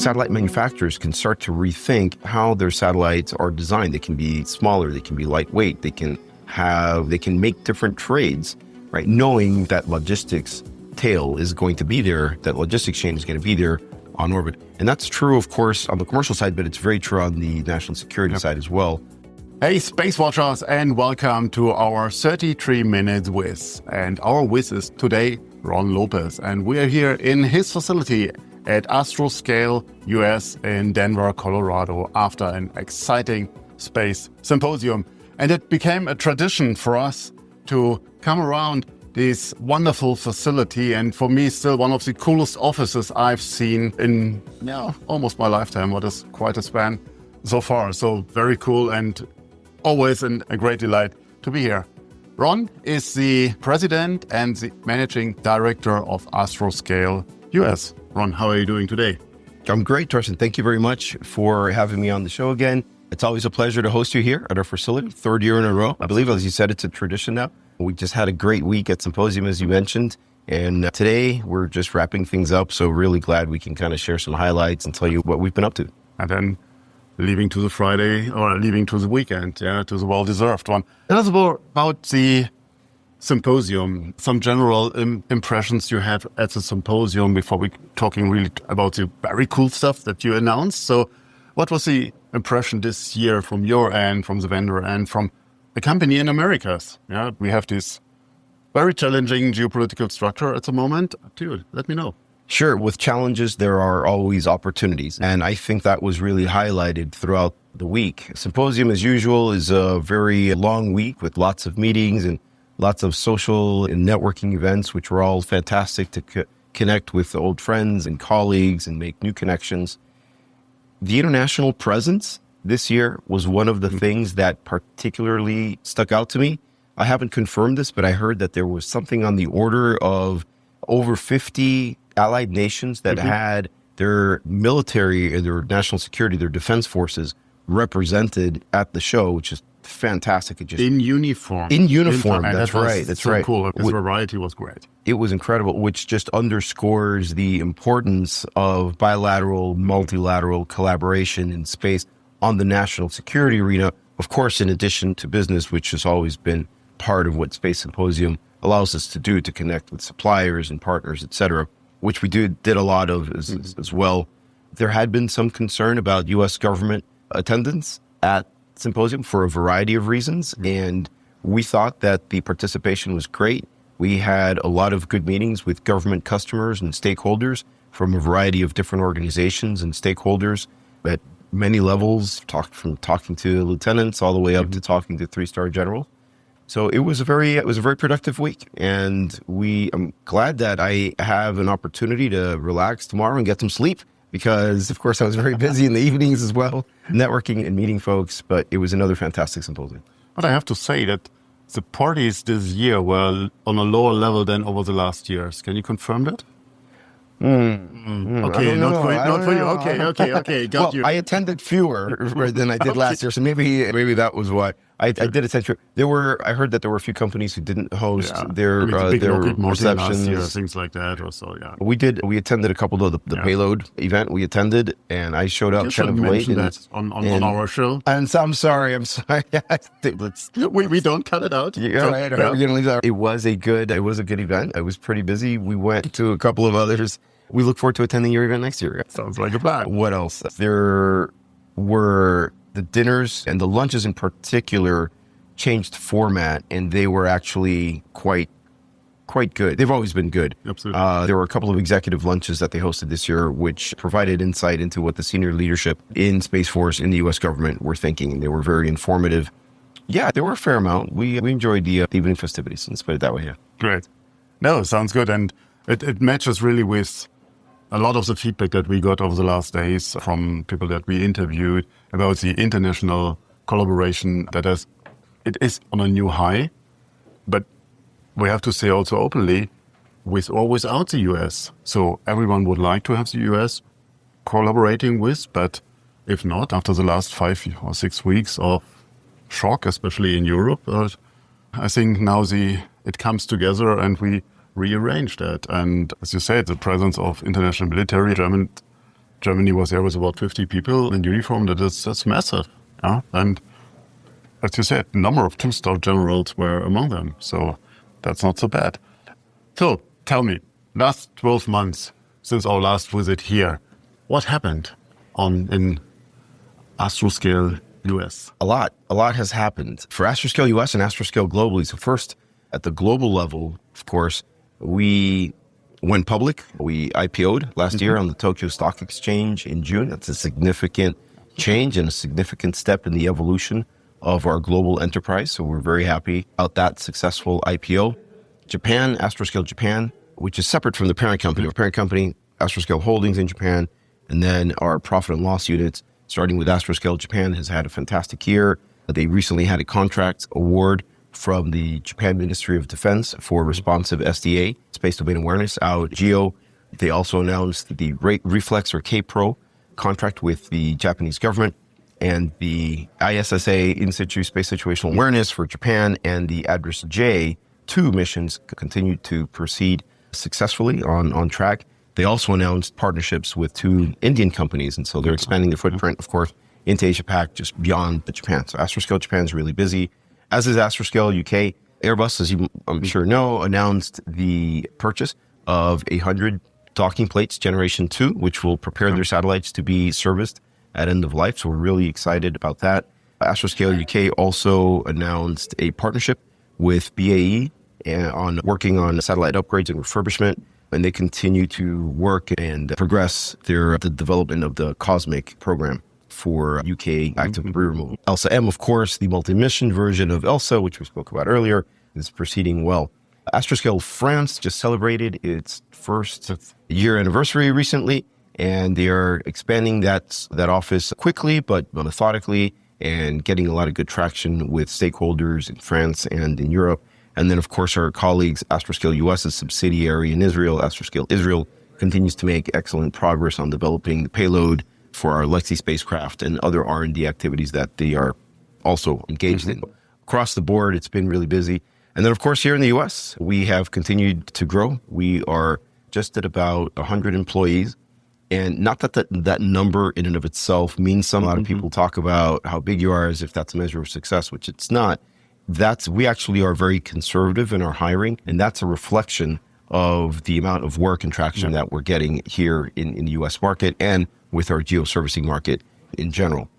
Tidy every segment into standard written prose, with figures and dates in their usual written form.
satellite manufacturers can start to rethink how their satellites are designed. They can be smaller, they can be lightweight, they can make different trades, right? Knowing that logistics tail is going to be there, that logistics chain is going to be there on orbit. And that's true, of course, on the commercial side, but it's very true on the national security side as well. Hey, SpaceWatchers, and welcome to our 33 Minutes Whiz. And our whiz is today Ron Lopez, and we are here in his facility at Astroscale, US in Denver, Colorado, after an exciting Space Symposium. And it became a tradition for us to come around this wonderful facility, and for me still one of the coolest offices I've seen in almost my lifetime, what is quite a span so far. So very cool and always a great delight to be here. Ron is the president and the managing director of Astroscale US. Ron, how are you doing today? I'm great, Torsten. Thank you very much for having me on the show again. It's always a pleasure to host you here at our facility, third year in a row. I believe, as you said, it's a tradition now. We just had a great week at Symposium, as you mentioned. And today we're just wrapping things up. So really glad we can kind of share some highlights and tell you what we've been up to. And then leaving to the Friday or leaving to the weekend, to the well-deserved one. Tell us about the symposium, some general impressions you had at the symposium before we talking really about the very cool stuff that you announced. So what was the impression this year from your end, from the vendor, and from the company in Americas? Yeah, we have this very challenging geopolitical structure at the moment. Dude, let me know. Sure. With challenges, there are always opportunities. And I think that was really highlighted throughout the week. Symposium, as usual, is a very long week with lots of meetings and lots of social and networking events, which were all fantastic to connect with old friends and colleagues and make new connections. The international presence this year was one of the things that particularly stuck out to me. I haven't confirmed this, but I heard that there was something on the order of over 50 allied nations that had their military and their national security, their defense forces represented at the show, which is fantastic. It just in uniform. That's right. That's so right. Cool. His variety was great. It was incredible, which just underscores the importance of bilateral, multilateral collaboration in space on the national security arena. Of course, in addition to business, which has always been part of what Space Symposium allows us to do, to connect with suppliers and partners, et cetera, which we did a lot of as well. There had been some concern about U.S. government attendance at Symposium for a variety of reasons, and we thought that the participation was great. We had a lot of good meetings with government customers and stakeholders from a variety of different organizations and stakeholders at many levels, from talking to lieutenants all the way up to talking to 3-star generals. So it was a very productive week, and I'm glad that I have an opportunity to relax tomorrow and get some sleep, because of course I was very busy in the evenings as well, networking and meeting folks, but it was another fantastic symposium. But I have to say that the parties this year were on a lower level than over the last years. Can you confirm that? Okay, not for you. Okay, got you. I attended fewer than I did last year, so maybe that was why. I did attend. I heard that there were a few companies who didn't host their receptions, year, things like that, or so. Yeah, we attended a couple of the payload event. We attended, and I showed up kind of late. On our show. And so I'm sorry. we don't cut it out. Yeah, right. We're gonna leave that. It was a good event. I was pretty busy. We went to a couple of others. We look forward to attending your event next year. Sounds like a plan. What else? There were the dinners, and the lunches in particular changed format, and they were actually quite good. They've always been good. Absolutely. There were a couple of executive lunches that they hosted this year, which provided insight into what the senior leadership in Space Force, in the U.S. government, were thinking, and they were very informative. Yeah, there were a fair amount. We enjoyed the evening festivities, let's put it that way, yeah. Great. No, sounds good, and it matches really with a lot of the feedback that we got over the last days from people that we interviewed about the international collaboration it is on a new high, but we have to say also openly, with or without the US. So everyone would like to have the US collaborating with, but if not, after the last 5 or 6 weeks of shock, especially in Europe, I think now it comes together and we rearrange that. And as you said, the presence of international military, Germany was there with about 50 people in uniform. That's massive. Yeah? And as you said, a number of two-star generals were among them. So that's not so bad. So tell me, last 12 months since our last visit here, what happened in Astroscale US? A lot has happened. For Astroscale US and Astroscale globally, so first at the global level, of course, we went public. We IPO'd last year on the Tokyo Stock Exchange in June. That's a significant change and a significant step in the evolution of our global enterprise. So we're very happy about that successful IPO. Japan, Astroscale Japan, which is separate from the parent company. Our parent company, Astroscale Holdings in Japan, and then our profit and loss units, starting with Astroscale Japan, has had a fantastic year. They recently had a contract award from the Japan Ministry of Defense for responsive SDA, space domain awareness, out GEO. They also announced the Reflex or K-Pro contract with the Japanese government, and the ISSA in situ space situational awareness for Japan, and the ADRAS-J 2 missions continue to proceed successfully on track. They also announced partnerships with 2 Indian companies, and so they're expanding their footprint, of course, into Asia-Pac, just beyond Japan. So Astroscale Japan is really busy, as is Astroscale UK. Airbus, as you I'm sure know, announced the purchase of 100 docking plates, Generation 2, which will prepare their satellites to be serviced at end of life. So we're really excited about that. Astroscale UK also announced a partnership with BAE on working on satellite upgrades and refurbishment, and they continue to work and progress the development of the Cosmic program for UK active debris removal. ELSA M, of course, the multi-mission version of ELSA, which we spoke about earlier, is proceeding well. Astroscale France just celebrated its first year anniversary recently, and they are expanding that office quickly but methodically and getting a lot of good traction with stakeholders in France and in Europe. And then, of course, our colleagues, Astroscale US's subsidiary in Israel, Astroscale Israel, continues to make excellent progress on developing the payload for our Lexi spacecraft and other R&D activities that they are also engaged in. Across the board, it's been really busy. And then, of course, here in the US, we have continued to grow. We are just at about 100 employees. And not that number in and of itself means something. A lot of people talk about how big you are as if that's a measure of success, which it's not. We actually are very conservative in our hiring, and that's a reflection of the amount of work and traction that we're getting here in the US market and with our geoservicing market in general.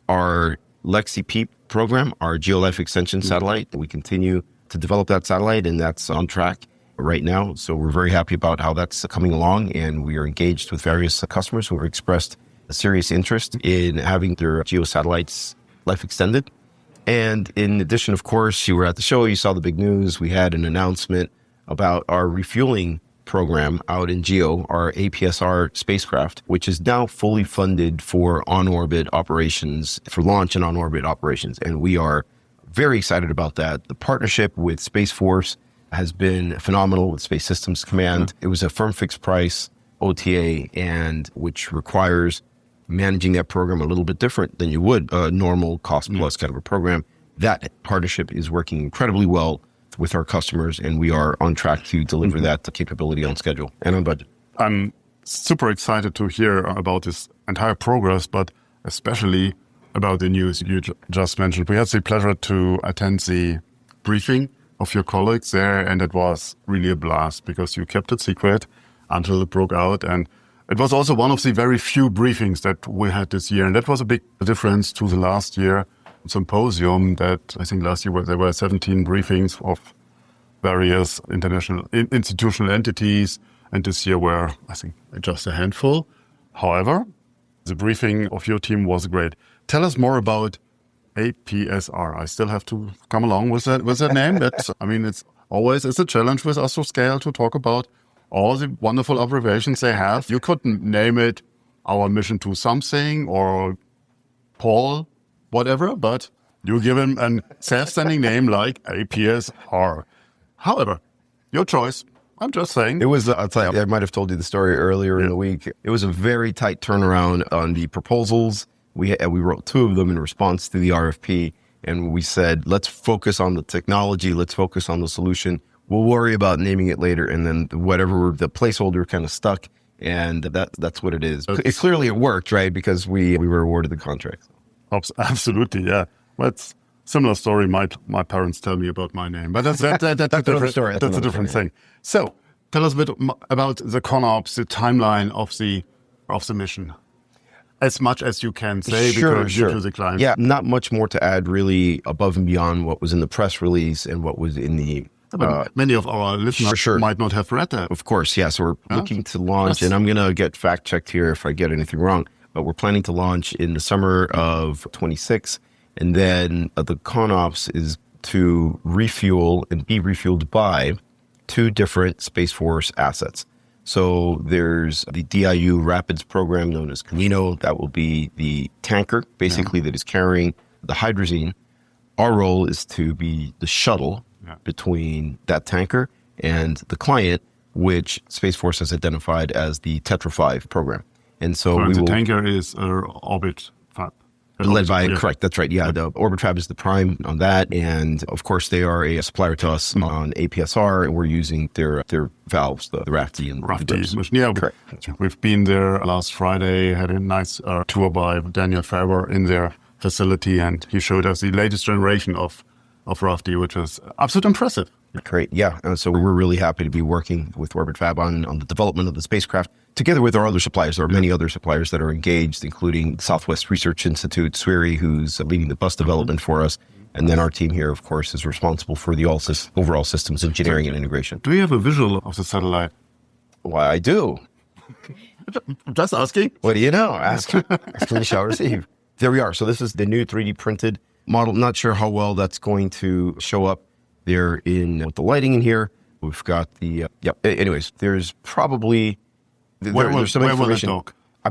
Our Lexi PEEP program, our GeoLife extension satellite, we continue to develop that satellite, and that's on track right now. So we're very happy about how that's coming along, and we are engaged with various customers who have expressed a serious interest in having their geo satellites life extended. And in addition, of course, you were at the show, you saw the big news. We had an announcement about our refueling program out in GEO, our APSR spacecraft, which is now fully funded for on-orbit operations, for launch and on-orbit operations. And we are very excited about that. The partnership with Space Force has been phenomenal with Space Systems Command. It was a firm fixed price OTA, and which requires managing that program a little bit different than you would a normal cost plus kind of a program. That partnership is working incredibly well with our customers, and we are on track to deliver that capability on schedule and on budget. I'm super excited to hear about this entire progress, but especially about the news you just mentioned. We had the pleasure to attend the briefing of your colleagues there, and it was really a blast because you kept it secret until it broke out. And it was also one of the very few briefings that we had this year. And that was a big difference to the last year symposium that I think last year there were 17 briefings of various international institutional entities. And this year were, I think, just a handful. However, the briefing of your team was great. Tell us more about APSR. I still have to come along with that name. It's a challenge with Astroscale to talk about all the wonderful observations they have. You couldn't name it our mission to something or Paul, whatever, but you give him a self-standing name like APSR. However, your choice. I'm just saying. It was, I'll tell you, I might have told you the story earlier in the week. It was a very tight turnaround on the proposals. We wrote 2 of them in response to the RFP, and we said, let's focus on the technology, let's focus on the solution. We'll worry about naming it later, and then whatever the placeholder kind of stuck And that's what it is. Clearly it worked, right? Because we were awarded the contract. Absolutely, yeah. That's similar story my parents tell me about my name. But that's a different story. That's a different thing. So tell us a bit about the ConOps, the timeline of the mission. As much as you can say, because due to the client. Yeah, not much more to add really above and beyond what was in the press release and what was in the... many of our listeners might not have read that. Of course, yeah. So we're looking to launch, and I'm going to get fact-checked here if I get anything wrong, but we're planning to launch in the summer of 26, and then the ConOps is to refuel and be refueled by 2 different Space Force assets. So there's the DIU Rapids program known as Camino. That will be the tanker, basically, that is carrying the hydrazine. Our role is to be the shuttle between that tanker and the client, which Space Force has identified as the Tetra 5 program. And so the tanker is Orbit Fab. Led by, correct, that's right. Yeah, the Orbit Fab is the prime on that. And of course, they are a supplier to us on APSR, and we're using their valves, the Rafty and Rafty mission. Yeah, correct. We've been there last Friday, had a nice tour by Daniel Faber in their facility, and he showed us the latest generation of Rafty, which was absolutely impressive. Great, yeah. And so we're really happy to be working with Orbit Fab on the development of the spacecraft, together with our other suppliers. There are many other suppliers that are engaged, including Southwest Research Institute, SWIRI, who's leading the bus development for us. And then our team here, of course, is responsible for the overall systems engineering and integration. Do you have a visual of the satellite? Why, I do. Just asking. What do you know? Ask me shall receive. There we are. So this is the new 3D printed model. Not sure how well that's going to show up there with the lighting in here. We've got the, anyways, there's probably... There's some information. I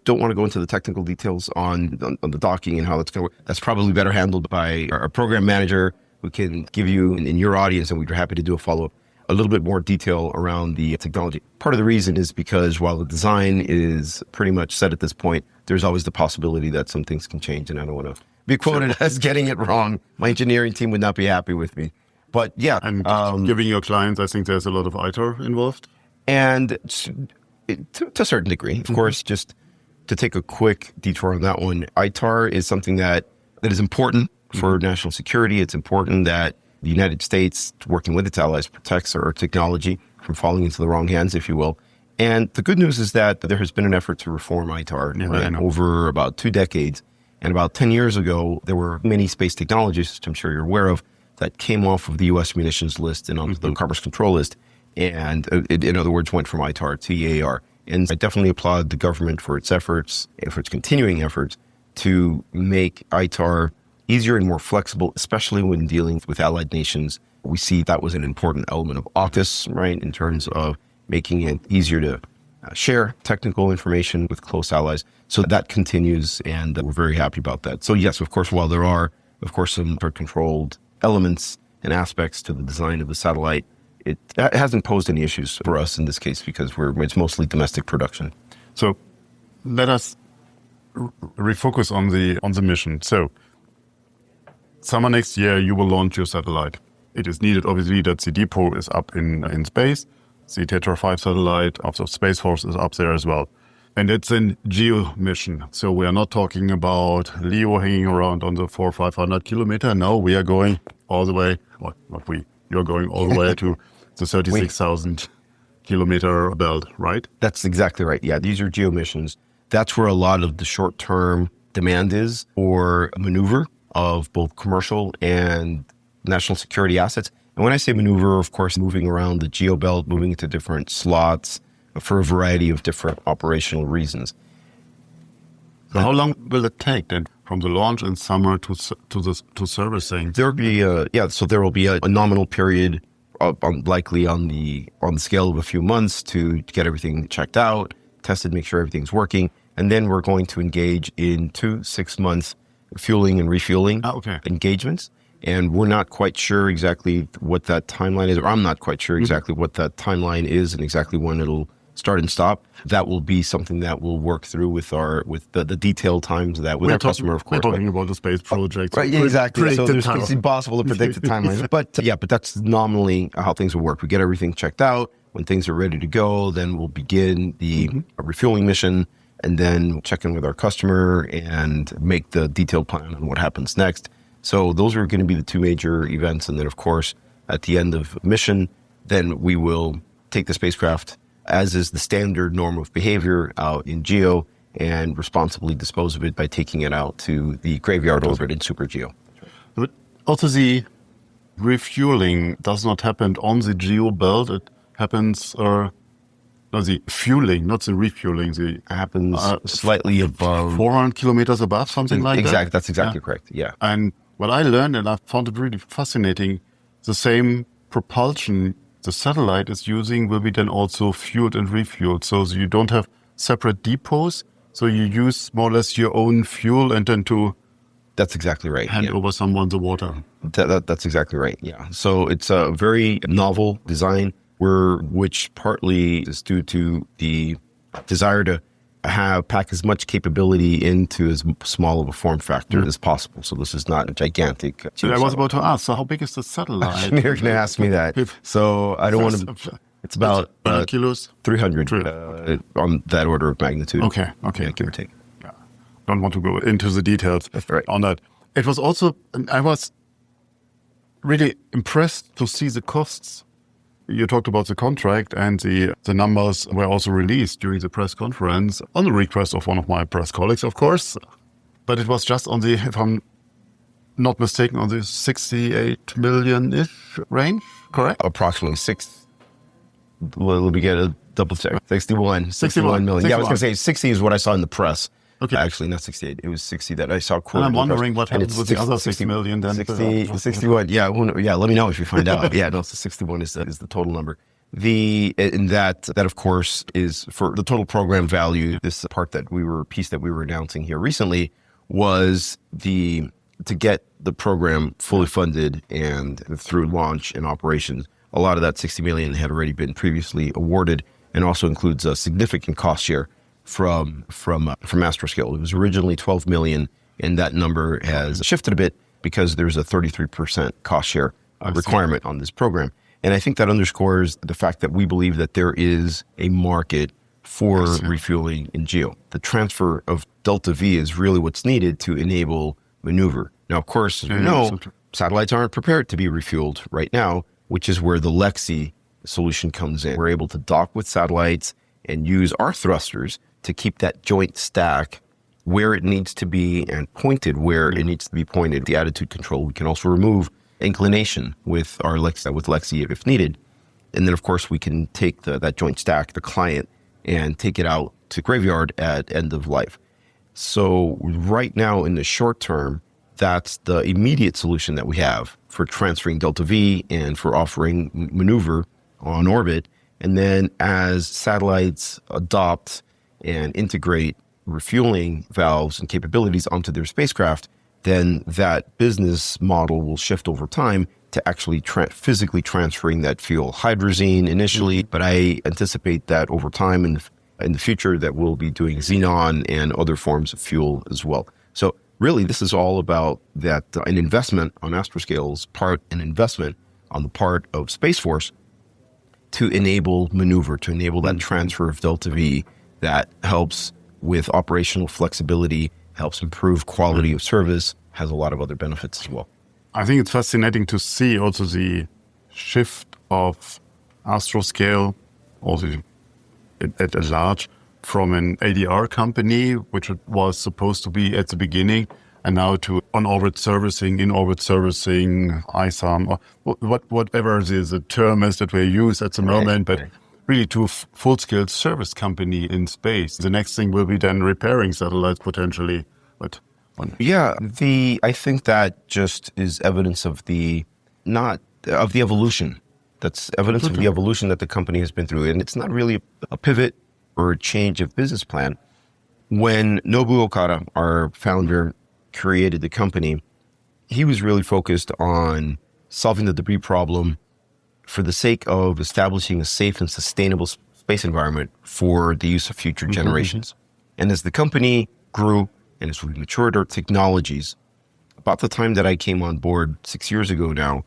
don't want to go into the technical details on the docking and how that's going to work. That's probably better handled by our program manager, who can give you in your audience, and we'd be happy to do a follow-up, a little bit more detail around the technology. Part of the reason is because while the design is pretty much set at this point, there's always the possibility that some things can change, and I don't want to be quoted as getting it wrong. My engineering team would not be happy with me. But yeah. And giving your clients, I think there's a lot of ITAR involved. And to a certain degree, of course, just to take a quick detour on that one, ITAR is something that is important for national security. It's important that the United States, working with its allies, protects our technology from falling into the wrong hands, if you will. And the good news is that there has been an effort to reform ITAR over about 2 decades. And about 10 years ago, there were many space technologies, which I'm sure you're aware of, that came off of the U.S. munitions list and onto the Commerce Control list. And it, in other words, went from ITAR to EAR. And I definitely applaud the government for its efforts and for its continuing efforts to make ITAR easier and more flexible, especially when dealing with allied nations. We see that was an important element of AUKUS, right, in terms of making it easier to share technical information with close allies. So that continues, and we're very happy about that. So yes, of course, while there are, of course, some controlled elements and aspects to the design of the satellite, it hasn't posed any issues for us in this case because it's mostly domestic production. So let us refocus on the mission. So summer next year, you will launch your satellite. It is needed, obviously, that the depot is up in space. The Tetra 5 satellite of the Space Force is up there as well. And it's a geo mission. So we are not talking about LEO hanging around on the 400 or 500 kilometer. No, we are going all the way, well, not we, you're going all the way to the 36,000 kilometer belt, right? That's exactly right. Yeah, these are geo missions. That's where a lot of the short-term demand is, or maneuver of both commercial and national security assets. And when I say maneuver, of course, moving around the geo belt, moving into different slots for a variety of different operational reasons. So how long will it take then from the launch in summer to servicing? There will be so there will be a nominal period, likely on the scale of a few months to get everything checked out, tested, make sure everything's working, and then we're going to engage in 2 6-month fueling and refueling engagements. And we're not quite sure exactly what that timeline is, or I'm not quite sure exactly what that timeline is and exactly when it'll start and stop. That will be something that we'll work through with the detailed times of that with our customer, of course. We're talking about the space project. Right, exactly. So it's impossible to predict the timeline. But that's nominally how things will work. We get everything checked out. When things are ready to go, then we'll begin the refueling mission, and then we'll check in with our customer and make the detailed plan on what happens next. So those are going to be the two major events. And then, of course, at the end of mission, then we will take the spacecraft, as is the standard norm of behavior, out in GEO and responsibly dispose of it by taking it out to the graveyard orbit in super GEO. But also the refueling does not happen on the GEO belt. It happens, the fueling, not the refueling. It happens slightly above 400 kilometers above, something like that. That's exactly correct. Yeah. And what I learned, and I found it really fascinating, the same propulsion the satellite is using will be then also fueled and refueled. So you don't have separate depots. So you use more or less your own fuel and then That's exactly right. hand over someone the water. That's exactly right. Yeah. So it's a very novel design, which partly is due to the desire to pack as much capability into as small of a form factor as possible. So this is not a gigantic. So I was about to ask, so how big is the satellite? You're going to ask me that. So I don't want to. It's about kilos, 300 on that order of magnitude. Okay, yeah, give or take. Yeah. Don't want to go into the details on that. It was also, I was really impressed to see the costs. You talked about the contract, and the numbers were also released during the press conference on the request of one of my press colleagues, of course. But it was just on the, if I'm not mistaken, on the 68 million-ish range, correct? Approximately let me get a double check. 61 million. Yeah, I was going to say 60 is what I saw in the press. Okay. Actually, not 68. It was 60 that I saw quoted. And I'm wondering what happened with the other 60 million then. 61. Yeah, let me know if you find out. Yeah, no, so 61 is the total number. That of course is for the total program value. This piece that we were announcing here recently was to get the program fully funded and through launch and operations. A lot of that 60 million had already been previously awarded, and also includes a significant cost share from Astroscale. It was originally 12 million, and that number has shifted a bit because there's a 33% cost share requirement on this program. And I think that underscores the fact that we believe that there is a market for refueling in GEO. The transfer of Delta V is really what's needed to enable maneuver. Now, of course, as we know, satellites aren't prepared to be refueled right now, which is where the Lexi solution comes in. We're able to dock with satellites and use our thrusters to keep that joint stack where it needs to be and pointed where it needs to be pointed. The attitude control, we can also remove inclination with our Lexi if needed. And then, of course, we can take that joint stack, the client, and take it out to graveyard at end of life. So right now in the short term, that's the immediate solution that we have for transferring Delta V and for offering maneuver on orbit. And then as satellites adopt and integrate refueling valves and capabilities onto their spacecraft, then that business model will shift over time to actually physically transferring that fuel. Hydrazine initially, but I anticipate that over time in the future that we'll be doing xenon and other forms of fuel as well. So really, this is all about that an investment on Astroscale's part, an investment on the part of Space Force to enable maneuver, to enable that transfer of Delta V that helps with operational flexibility, helps improve quality of service, has a lot of other benefits as well. I think it's fascinating to see also the shift of Astroscale, also at large, from an ADR company, which it was supposed to be at the beginning, and now to on-orbit servicing, in-orbit servicing, ISAM, or whatever the term is that we use at the moment, but really to a full-scale service company in space. The next thing will be then repairing satellites potentially. I think that just is evidence of the evolution. That's evidence of the evolution that the company has been through. And it's not really a pivot or a change of business plan. When Nobu Okada, our founder, created the company, he was really focused on solving the debris problem for the sake of establishing a safe and sustainable space environment for the use of future generations. And as the company grew and as we matured our technologies, about the time that I came on board 6 years ago now,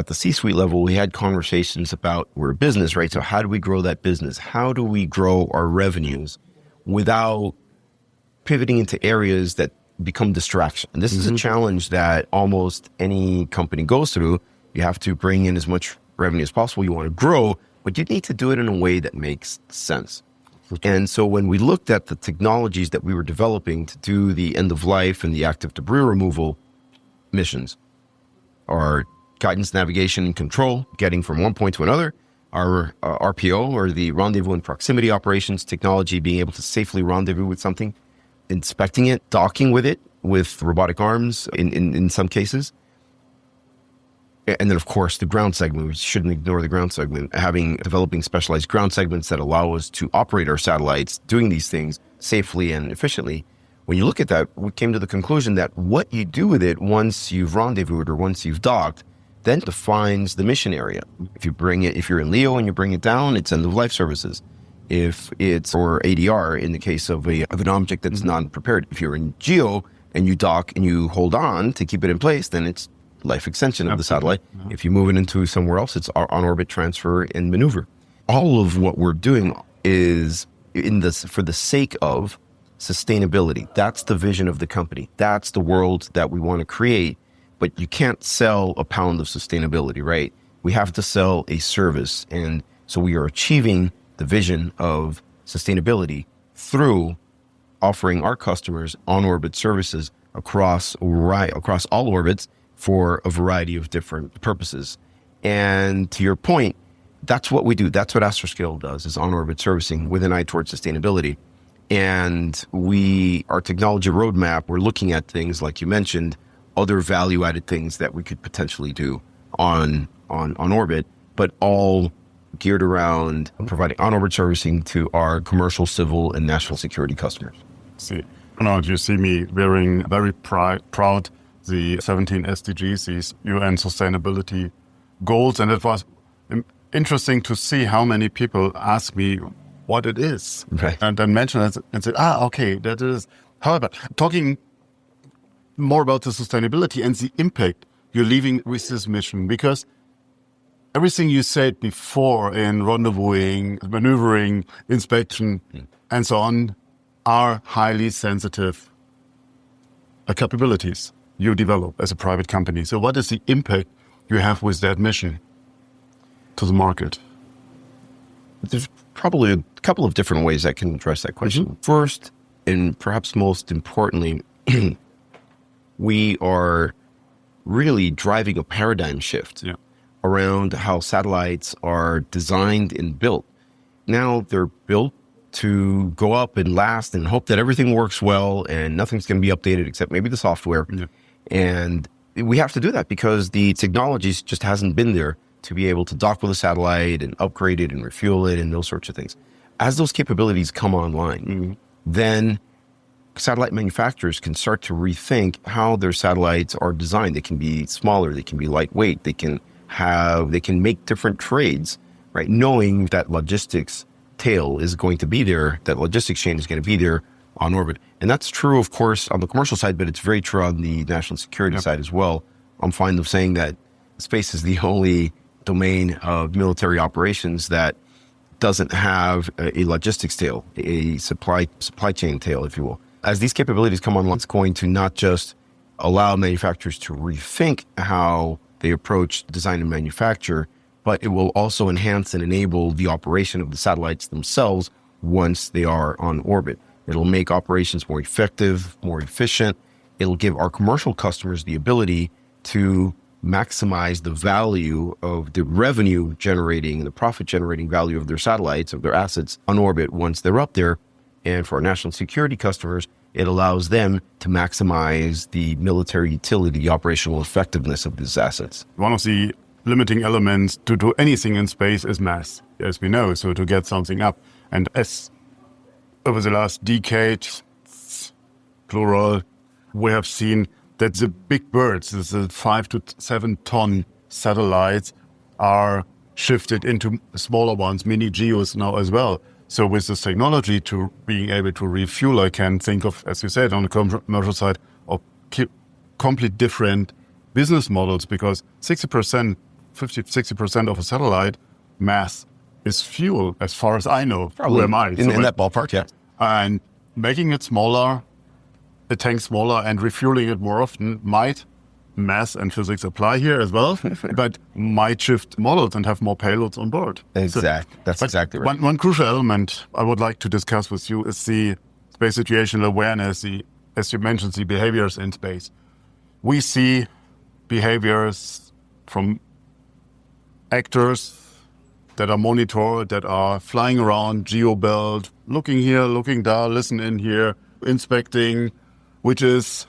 at the C-suite level, we had conversations about we're a business, right? So how do we grow that business? How do we grow our revenues without pivoting into areas that become distraction? And this is a challenge that almost any company goes through. You have to bring in as much revenue as possible. You want to grow, but you need to do it in a way that makes sense. And so when we looked at the technologies that we were developing to do the end of life and the active debris removal missions, our guidance, navigation, and control, getting from one point to another, our RPO, or the rendezvous and proximity operations technology, being able to safely rendezvous with something, inspecting it, docking with it with robotic arms in some cases. And then, of course, the ground segment. We shouldn't ignore the ground segment. Developing specialized ground segments that allow us to operate our satellites, doing these things safely and efficiently. When you look at that, we came to the conclusion that what you do with it once you've rendezvoused or once you've docked, then defines the mission area. If you're in LEO and you bring it down, it's end of life services. If it's or ADR in the case of an object that's non-prepared. If you're in GEO and you dock and you hold on to keep it in place, then it's life extension of the satellite. If you move it into somewhere else, it's on-orbit transfer and maneuver. All of what we're doing is for the sake of sustainability. That's the vision of the company. That's the world that we want to create. But you can't sell a pound of sustainability, right? We have to sell a service. And so we are achieving the vision of sustainability through offering our customers on-orbit services across all orbits for a variety of different purposes. And to your point, that's what we do. That's what Astroscale does, is on-orbit servicing with an eye towards sustainability. And our technology roadmap, we're looking at things like you mentioned, other value-added things that we could potentially do on orbit, but all geared around providing on-orbit servicing to our commercial, civil, and national security customers. See, you see me wearing very proud the 17 SDGs, these UN sustainability goals, and it was interesting to see how many people ask me what it is, and then mention it and say, okay, that is. However, talking more about the sustainability and the impact you're leaving with this mission, because everything you said before in rendezvousing, maneuvering, inspection, and so on are highly sensitive capabilities you develop as a private company. So what is the impact you have with that mission to the market? There's probably a couple of different ways I can address that question. First, and perhaps most importantly, we are really driving a paradigm shift around how satellites are designed and built. Now they're built to go up and last and hope that everything works well and nothing's going to be updated except maybe the software. And we have to do that because the technology just hasn't been there to be able to dock with a satellite and upgrade it and refuel it and those sorts of things. As those capabilities come online, then satellite manufacturers can start to rethink how their satellites are designed. They can be smaller, they can be lightweight, they can make different trades, right? Knowing that logistics tail is going to be there, that logistics chain is going to be there on orbit. And that's true, of course, on the commercial side, but it's very true on the national security side as well. I'm fond of saying that space is the only domain of military operations that doesn't have a logistics tail, a supply chain tail, if you will. As these capabilities come online, it's going to not just allow manufacturers to rethink how they approach design and manufacture, but it will also enhance and enable the operation of the satellites themselves once they are on orbit. It'll make operations more effective, more efficient. It'll give our commercial customers the ability to maximize the value of the revenue generating and the profit generating value of their satellites, of their assets on orbit once they're up there. And for our national security customers, it allows them to maximize the military utility, the operational effectiveness of these assets. One of the limiting elements to do anything in space is mass, as we know, so to get something up. And as over the last decade, plural, we have seen that the big birds, the 5 to 7 ton satellites, are shifted into smaller ones, mini geos now as well. So with this technology to being able to refuel, I can think of, as you said, on the commercial side, of complete different business models, because 60% 50-60% of a satellite mass is fuel, as far as I know. Probably Who am I? in that ballpark, yeah. And making it smaller, the tank smaller, and refueling it more often might, mass and physics apply here as well, but might shift models and have more payloads on board. Exactly. That's exactly right. One crucial element I would like to discuss with you is the space situational awareness, as you mentioned, the behaviors in space. We see behaviors from actors that are monitored, that are flying around, geo-belt, looking here, looking there, listen in here, inspecting, which is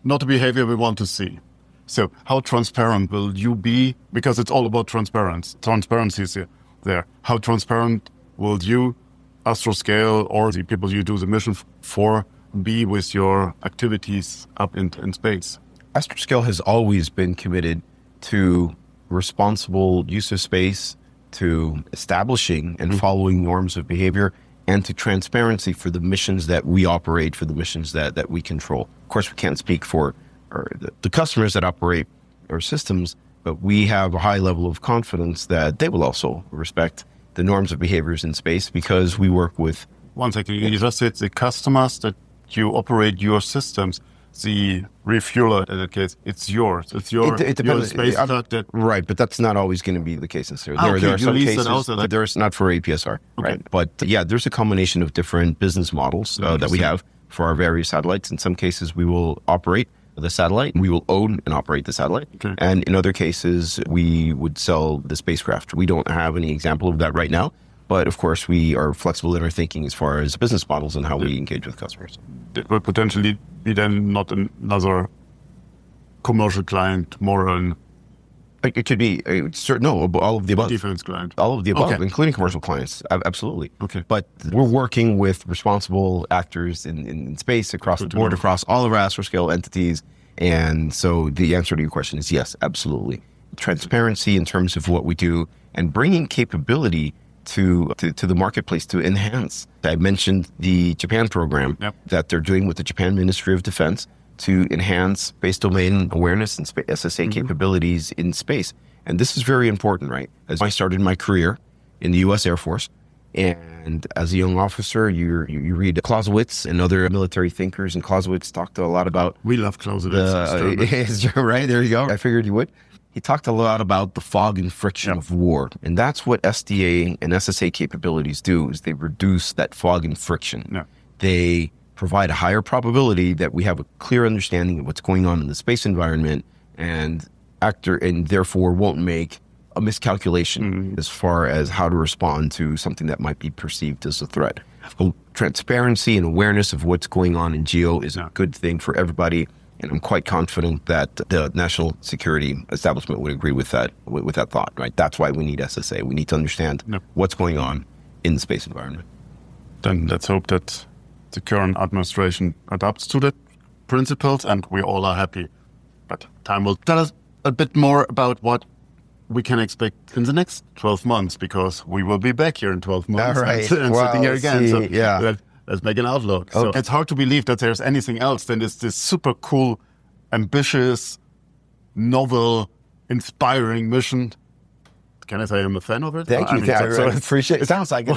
not the behavior we want to see. So how transparent will you be? Because it's all about transparency is there. How transparent will you, Astroscale, or the people you do the mission for, be with your activities up in space? Astroscale has always been committed to responsible use of space, to establishing and following norms of behavior, and to transparency for the missions that we operate, for the missions that we control. Of course, we can't speak for the customers that operate our systems, but we have a high level of confidence that they will also respect the norms of behaviors in space, because we work with... One second, you just said the customers that you operate your systems, the refueler in that case, it's yours. It's your space truck that... Right, but that's not always going to be the case necessarily. There are some cases that there's not for APSR, right? But yeah, there's a combination of different business models that we have for our various satellites. In some cases, we will operate the satellite, we will own and operate the satellite. Okay. And in other cases, we would sell the spacecraft. We don't have any example of that right now, but of course, we are flexible in our thinking as far as business models and how we engage with customers. It would potentially be then not another commercial client, more an... It could be all of the above. Defense client. All of the above, including commercial clients. Absolutely. Okay. But we're working with responsible actors in space across the board, across all of our Astroscale entities. And so the answer to your question is yes, absolutely. Transparency in terms of what we do and bringing capability to the marketplace to enhance. I mentioned the Japan program that they're doing with the Japan Ministry of Defense to enhance space domain awareness and SSA capabilities in space. And this is very important, right? As I started my career in the U.S. Air Force, and as a young officer, you read Clausewitz and other military thinkers, and Clausewitz talked a lot about... We love Clausewitz. Right, there you go. I figured you would. He talked a lot about the fog and friction of war. And that's what SDA and SSA capabilities do, is they reduce that fog and friction. Yeah. They provide a higher probability that we have a clear understanding of what's going on in the space environment, and therefore won't make a miscalculation as far as how to respond to something that might be perceived as a threat. So transparency and awareness of what's going on in geo is a good thing for everybody, and I'm quite confident that the national security establishment would agree with that thought, right? That's why we need SSA. We need to understand what's going on in the space environment. Then let's hope that the current administration adapts to that principles, and we all are happy. But time will tell us a bit more about what we can expect in the next 12 months, because we will be back here in 12 months and sitting here again. Let's make an outlook. Okay. So it's hard to believe that there's anything else than this super cool, ambitious, novel, inspiring mission. Can I say I'm a fan of it? Thank you. I appreciate it. It sounds like it.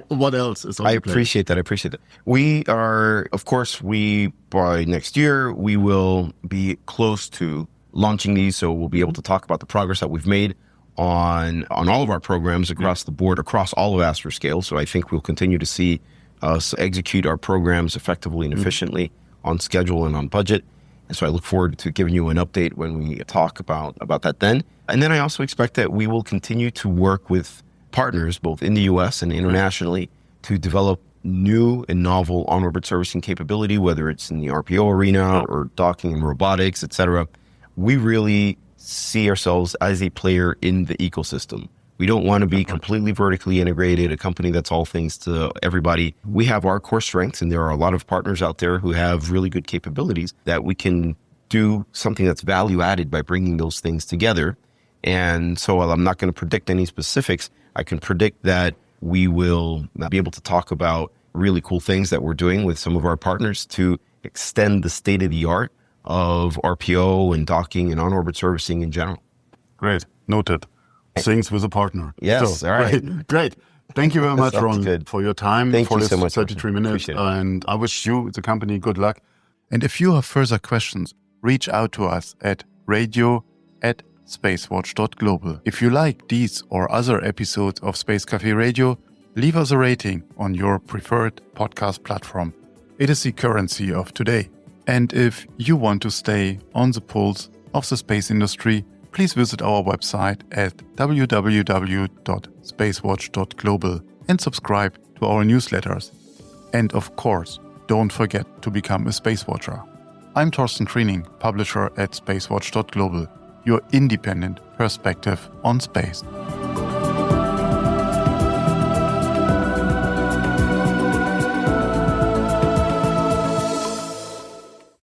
What else is on I appreciate that. We are, of course, by next year, we will be close to launching these. So we'll be able to talk about the progress that we've made on all of our programs across the board, across all of Astroscale. So I think we'll continue to see us execute our programs effectively and efficiently on schedule and on budget. And so I look forward to giving you an update when we talk about that then. And then I also expect that we will continue to work with partners, both in the US and internationally, to develop new and novel on-orbit servicing capability, whether it's in the RPO arena or docking and robotics, et cetera. We really see ourselves as a player in the ecosystem. We don't want to be completely vertically integrated, a company that's all things to everybody. We have our core strengths, and there are a lot of partners out there who have really good capabilities that we can do something that's value added by bringing those things together. And so while I'm not going to predict any specifics, I can predict that we will be able to talk about really cool things that we're doing with some of our partners to extend the state of the art of RPO and docking and on-orbit servicing in general. Great. Noted. Things with a partner. Yes. So, all right. Great. Thank you very much, Sounds Ron, good. for your time, Thank for you this so much, 33 minutes. Appreciate it. And I wish you, the company, good luck. And if you have further questions, reach out to us at radio@SpaceWatch.Global. If you like these or other episodes of Space Café Radio, leave us a rating on your preferred podcast platform. It is the currency of today. And if you want to stay on the pulse of the space industry, please visit our website at www.SpaceWatch.Global and subscribe to our newsletters. And of course, don't forget to become a Space Watcher. I'm Thorsten Kriening, publisher at SpaceWatch.Global, your independent perspective on space.